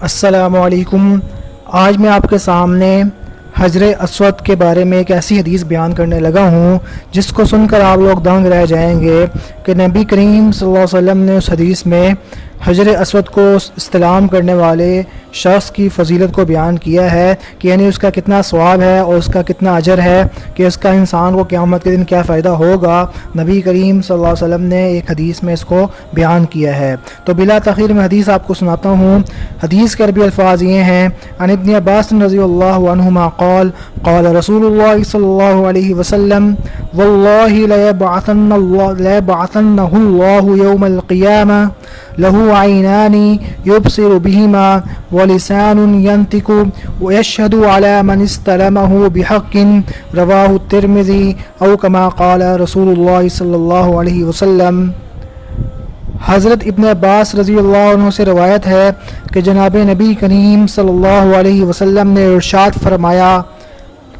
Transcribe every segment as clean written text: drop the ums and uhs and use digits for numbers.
अस्सलामु अलैकुम। आज मैं आपके सामने हजर अस्वद के बारे में एक ऐसी हदीस बयान करने लगा हूँ जिसको सुनकर आप लोग दंग रह जाएंगे कि नबी करीम सल्लल्लाहु अलैहि वसल्लम ने उस हदीस में हजर अस्वद को इस्तेलाम करने वाले शख्स की फजीलत को बयान किया है कि यानी उसका कितना सवाब है और उसका कितना अजर है कि उसका इंसान को क़यामत के दिन क्या फ़ायदा होगा। नबी करीम सल्लल्लाहु अलैहि वसल्लम ने एक हदीस में इसको बयान किया है। तो बिला तख़ीर मैं हदीस आपको सुनाता हूँ। हदीस के अरबी अल्फाज ये हैं, अन इब्न अब्बास रज़ियल्लाहु अन्हुमा क़ाल क़ाल रसूलुल्लाह सल्लल्लाहु अलैहि वसल्लम वल्लाहि लयबअथन्नहुल्लाहु यौमल क़ियामह लहू आइनानी युबसिरु बिहिमा व लिसानुन यंतिकु व यशहदु अला मन इस्तलमहु बिहक़्क़िन रवाहु तिर्मिज़ी औ कमा क़ाल रसूलुल्लाह सल्लल्लाहु अलैहि वसल्लम। हज़रत इब्न अब्बास रज़ियल्लाहु अन्हु से रवायत है कि जनाब नबी करीम सल्लल्लाहु अलैहि वसल्लम ने इरशाद फरमाया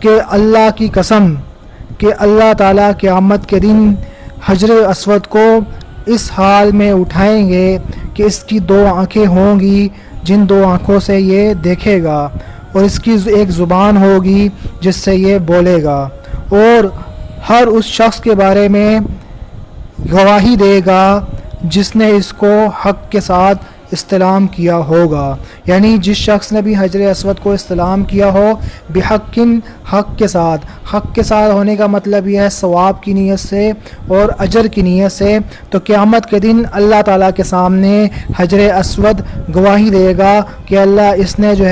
कि अल्लाह की कसम कि अल्लाह ताला क़यामत के दिन हजर अस्वद को इस हाल में उठाएंगे कि इसकी दो आँखें होंगी जिन दो आँखों से ये देखेगा और इसकी एक ज़ुबान होगी जिससे ये बोलेगा और हर उस शख्स के बारे में गवाही देगा जिसने इसको हक़ के साथ इस्तेलाम किया होगा। यानी जिस शख्स ने भी हजर अस्वद को इस्तेलाम किया हो बिहक़्क़िन हक़ के साथ होने का मतलब यह है सवाब की नीयत से और अजर की नीयत से। तो क़यामत के दिन अल्लाह ताला के सामने हजर अस्वद गवाही देगा कि अल्लाह इसने जो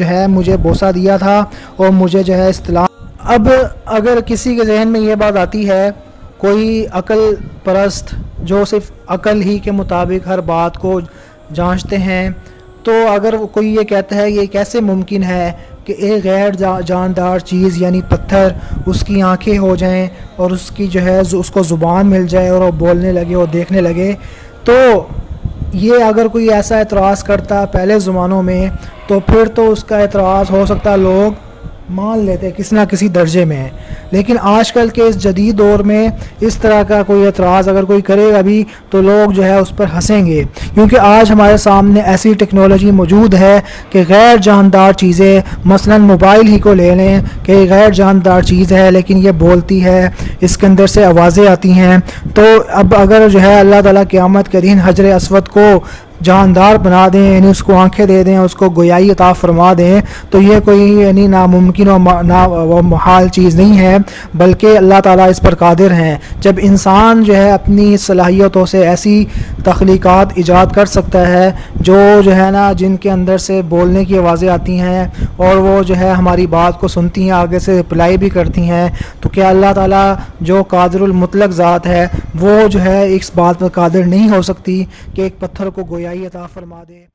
है मुझे बोसा दिया था और मुझे जो है इस्तेलाम। अब अगर किसी के जहन में ये बात आती है, कोई अकल परस्त जो सिर्फ अकल ही के मुताबिक हर बात को जांचते हैं, तो अगर कोई ये कहता है ये कैसे मुमकिन है कि एक गैर जानदार चीज़ यानी पत्थर उसकी आंखें हो जाएं और उसकी जो है उसको ज़ुबान मिल जाए और वो बोलने लगे और देखने लगे, तो ये अगर कोई ऐसा एतराज़ करता पहले ज़मानों में तो फिर तो उसका एतराज़ हो सकता लोग मान लेते किसी ना किसी दर्जे में। लेकिन आजकल के इस जदीद दौर में इस तरह का कोई एतराज़ अगर कोई करेगा भी तो लोग जो है उस पर हंसेंगे, क्योंकि आज हमारे सामने ऐसी टेक्नोलॉजी मौजूद है कि गैर जानदार चीज़ें, मसलन मोबाइल ही को ले लें कि गैर जानदार चीज़ है लेकिन ये बोलती है, इसके अंदर से आवाज़ें आती हैं। तो अब अगर जो है अल्लाह ताला क़यामत के दिन हजर अस्वद को जानदार बना दें, यानी उसको आंखें दे दें, उसको गोयाई अता फरमा दें, तो ये कोई यानी नामुमकिन और ना मुहाल चीज़ नहीं है, बल्कि अल्लाह ताला इस पर कादिर हैं। जब इंसान जो है अपनी सलाहियतों से ऐसी तख्लीक़ात ईजाद कर सकता है जो है ना जिनके अंदर से बोलने की आवाज़ें आती हैं और वो जो है हमारी बात को सुनती हैं, आगे से रिप्लाई भी करती हैं, तो क्या अल्लाह ताला जो कादिरुल मुतलक ज़ात है वो जो है इस बात पर कादिर नहीं हो सकती कि एक पत्थर को गोयाई अता फरमा दे।